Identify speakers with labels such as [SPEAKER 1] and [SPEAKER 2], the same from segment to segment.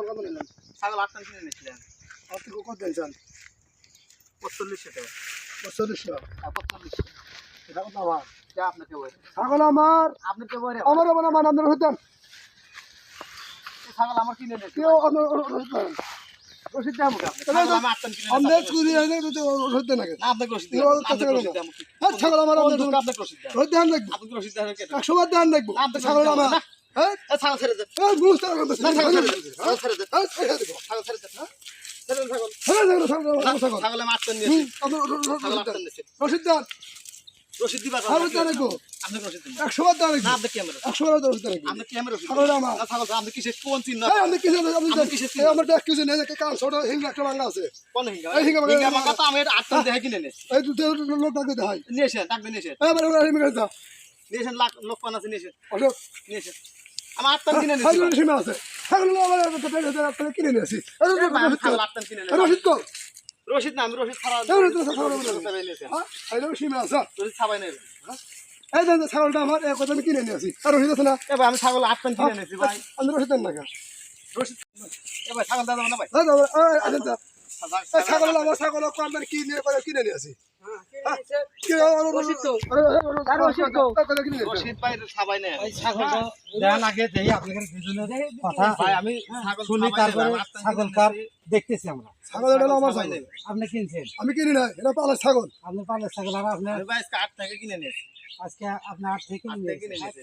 [SPEAKER 1] ছাগল কত নিলেন?
[SPEAKER 2] ছাগল 8 টান কিনে নিয়েছিলেন।
[SPEAKER 1] আপনি কত দিয়েছেন?
[SPEAKER 2] 45 টাকা।
[SPEAKER 1] 4500।
[SPEAKER 2] হ্যাঁ 45 টাকা।
[SPEAKER 1] এটা কত আমার?
[SPEAKER 2] যা আপনাকে বলে।
[SPEAKER 1] ছাগল আমার,
[SPEAKER 2] আপনাকে বলে।
[SPEAKER 1] আমার মানে আপনার হইতেন
[SPEAKER 2] এই ছাগল আমার কিনে নিয়েছি।
[SPEAKER 1] কেউ আপনার হইতেন
[SPEAKER 2] রসিদ দেবো কি আপনি? ছাগল আমি 8 টান কিনে
[SPEAKER 1] আমাদের
[SPEAKER 2] নিয়েছি।
[SPEAKER 1] কুড়ি হইলে তো হইতেন নাকি?
[SPEAKER 2] না আপনাকে রসিদ দেবো। আপনাকে রসিদ দেবো।
[SPEAKER 1] হ্যাঁ ছাগল আমার
[SPEAKER 2] কোন
[SPEAKER 1] আপনার
[SPEAKER 2] দুঃখে আপনাকে রসিদ দেবো?
[SPEAKER 1] হইতেন দেখবো,
[SPEAKER 2] আপনাকে রসিদ দেওয়ার কে?
[SPEAKER 1] 100 বার দেন দেখবো।
[SPEAKER 2] না, আপনাকে
[SPEAKER 1] ছাগল
[SPEAKER 2] রসিদ দেবো
[SPEAKER 1] আমার,
[SPEAKER 2] না।
[SPEAKER 1] হ্যাঁ
[SPEAKER 2] এই ছাগল ছেড়ে দেন।
[SPEAKER 1] বুঝতে পারবেন
[SPEAKER 2] না ছাগল ছেড়ে দেন। ছাগল ছেড়ে দেন।
[SPEAKER 1] হ্যাঁ ছেড়ে দেবো।
[SPEAKER 2] ছাগল ছেড়ে দেন। ছেড়ে দেন ছাগল।
[SPEAKER 1] হ্যাঁ ছাগল ছাগল
[SPEAKER 2] না,
[SPEAKER 1] ছাগল
[SPEAKER 2] ছাগল আমি 8 টান নিয়েছি।
[SPEAKER 1] আপনার
[SPEAKER 2] ছাগল 8 টান নিয়েছি।
[SPEAKER 1] রসিদ দেন,
[SPEAKER 2] রসিদ দিবা
[SPEAKER 1] ছাগল দেন দেখবো,
[SPEAKER 2] আপনাকে রসিদ দেবো।
[SPEAKER 1] 100 বার দেন
[SPEAKER 2] না
[SPEAKER 1] দেখবো,
[SPEAKER 2] আপনি কি আমার
[SPEAKER 1] 100 বার রসিদ দেন দেখবো।
[SPEAKER 2] আপনি কি আমার রসিদ
[SPEAKER 1] ছাগল
[SPEAKER 2] দেবো?
[SPEAKER 1] আমার।
[SPEAKER 2] না ছাগল আপনি কিসের কোন চিহ্ন?
[SPEAKER 1] হ্যাঁ আপনি কিছু
[SPEAKER 2] আপনি কিসের চিহ্ন?
[SPEAKER 1] আমার দেখ কিছু নেই কান ছোট হিং একটা বাংলা আছে
[SPEAKER 2] কোন হিঙ্গা?
[SPEAKER 1] এই হিঙ্গা মানে-
[SPEAKER 2] হিঙ্গা আমার কথা আমি 8 টান দেখে কিনে নিয়েছি।
[SPEAKER 1] এই দুটো লোক ডাকতে দেয়
[SPEAKER 2] নিয়েছেন ডাকবে নিয়েছেন।
[SPEAKER 1] এবারে আমি কথা
[SPEAKER 2] নিয়েছেন লোক পান আছে নিয়েছেন।
[SPEAKER 1] অশোক
[SPEAKER 2] নিয়েছেন। আমার 8 টান কিনে নিয়েছি।
[SPEAKER 1] ছাগলের সীমা আছে ছাগল আমার কিনে নিয়েছি
[SPEAKER 2] আমি ছাগল 8 টান কিনে নিয়েছি।
[SPEAKER 1] রসিদ কর
[SPEAKER 2] রসিদ না আমি রসিদ ছাড়া
[SPEAKER 1] সীমা আছে
[SPEAKER 2] রসিদ ছাপাই নাই।
[SPEAKER 1] এই যে ছাগলটা আমার এক কথা আমি কিনে নিয়েছি আর রসিদ আছে না
[SPEAKER 2] এবার আমি ছাগল 8 টান কিনে নিয়েছি ভাই।
[SPEAKER 1] আমি রসিদ দেন না
[SPEAKER 2] রসিদ এবার ছাগল দাদা না ভাই।
[SPEAKER 1] ছাগল আমার ছাগল আমার কিনে কিনে নিয়েছি
[SPEAKER 2] রসিদ ভাই ছাপাই নাই।
[SPEAKER 3] ছাগলটা দেওয়ার আগে দেই আপনাদের দুজনের কথা
[SPEAKER 2] ভাই আমি ছাগল
[SPEAKER 3] শুনি,
[SPEAKER 2] ছাপাই নাই,
[SPEAKER 3] তারপরে
[SPEAKER 2] আমি 8 টান
[SPEAKER 3] ছাগল
[SPEAKER 2] কিনে
[SPEAKER 3] কার
[SPEAKER 2] নিয়েছি।
[SPEAKER 3] দেখতেছি আমরা।
[SPEAKER 1] ছাগল এটা আমার ছাগল
[SPEAKER 3] আপনি কিনছেন,
[SPEAKER 1] আমি কিনি না এটা পালার ছাগল
[SPEAKER 3] আপনি পালের ছাগল আর আপনার
[SPEAKER 2] আমি ভাই আজকে 8 টাকা কিনে নিয়েছি।
[SPEAKER 3] আজকে আপনার 8 থেকে
[SPEAKER 2] 8
[SPEAKER 3] নিয়ে
[SPEAKER 2] টাকা কিনে নিয়েছি।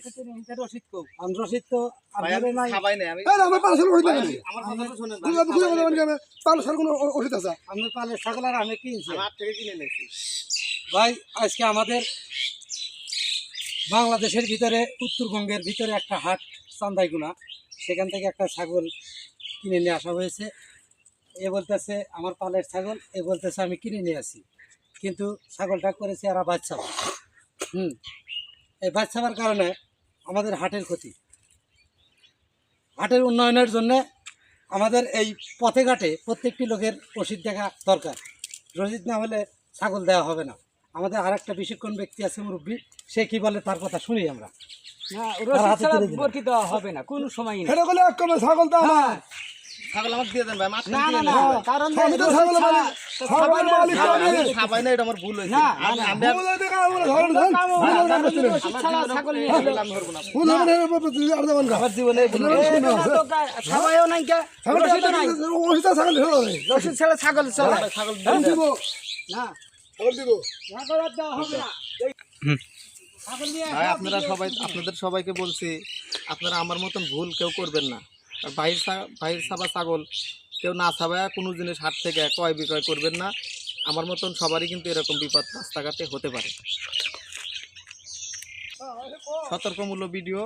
[SPEAKER 3] রসিদ কো আমি রসিদ তো
[SPEAKER 2] ভাই
[SPEAKER 3] আপনাদের
[SPEAKER 2] আমি
[SPEAKER 3] নাই।
[SPEAKER 2] ছাপাই নাই আমি।
[SPEAKER 1] আমার পালার ছাগল রসিদ
[SPEAKER 2] ভাই,
[SPEAKER 1] দেন
[SPEAKER 2] আমার কথা তো শুনেন ভাই।
[SPEAKER 1] পালার ছাগল কোনো রসিদ আছে
[SPEAKER 3] আপনার পালের ছাগল আর আমি কিনছি।
[SPEAKER 2] আমি 8 টাকা কিনে নিয়েছি।
[SPEAKER 3] ভাই আজকে আমাদের বাংলাদেশের ভিতরে উত্তরবঙ্গের ভিতরে একটা হাট চান্দাইগুনা, সেখান থেকে একটা ছাগল কিনে নিয়ে আসা হয়েছে। এ বলতেছে আমার পালের ছাগল, এ বলতেছে আমি কিনে নিয়ে আসি, কিন্তু ছাগলটা করেছে এরা বাচ্চা। এই বাচ্চাবার কারণে আমাদের হাটের ক্ষতি। হাটের উন্নয়নের জন্য আমাদের এই পথে ঘাটে প্রত্যেকটি লোকের রসিদ দেখা দরকার। রসিদ না হলে ছাগল দেওয়া হবে না। আমাদের আর একটা বিশেষজ্ঞ ব্যক্তি আছে মুরব্বী, সে কি বলে তার কথা শুনি আমরা।
[SPEAKER 4] বরকি দেওয়া হবে না কোনো সময় না।
[SPEAKER 1] এটা বলে এক কমে ছাগল তো আমার
[SPEAKER 2] ছাগল আমাকে দিয়ে দেন ভাই। আমি 8 টাকা
[SPEAKER 4] না
[SPEAKER 2] কিনে
[SPEAKER 4] না
[SPEAKER 2] নিয়েছি।
[SPEAKER 4] না কারণ
[SPEAKER 1] আমি তো ছাগল মালিক ছাগল মালিক
[SPEAKER 2] আমি ছাপাই নাই, এটা আমার ভুল হয়েছে। আমি আমি
[SPEAKER 1] ভুল হইতে কাজ বলে ছাগল দেন
[SPEAKER 4] ছাগল
[SPEAKER 2] আমি ধরবো না।
[SPEAKER 1] ভুল হবে না আর দেবেন না
[SPEAKER 2] আমার জীবনে এই ভুল হয়েছে।
[SPEAKER 4] সবাইও নাই কে
[SPEAKER 1] ছাগল
[SPEAKER 4] নাই
[SPEAKER 1] ওই ছাগল হবে
[SPEAKER 4] রসিদ ছাড়া ছাগল চলে
[SPEAKER 2] ছাগল
[SPEAKER 1] ছাগল দিব
[SPEAKER 4] না
[SPEAKER 1] ছাগল দিব
[SPEAKER 4] ছাগল আর দেওয়া হবে না। ছাগল নিয়ে
[SPEAKER 2] ভাই আপনাদের সবাইকে বলছি, আপনারা আমার মতন ভুল কেউ করবেন না। আর বাহির ছাপা ছাগল কেউ না ছাপায় কোনো জিনিস হাট থেকে ক্রয় বিক্রয় করবেন না। আমার মতন সবারই কিন্তু এরকম বিপদ রাস্তাঘাটে হতে পারে। সতর্কমূলক ভিডিও।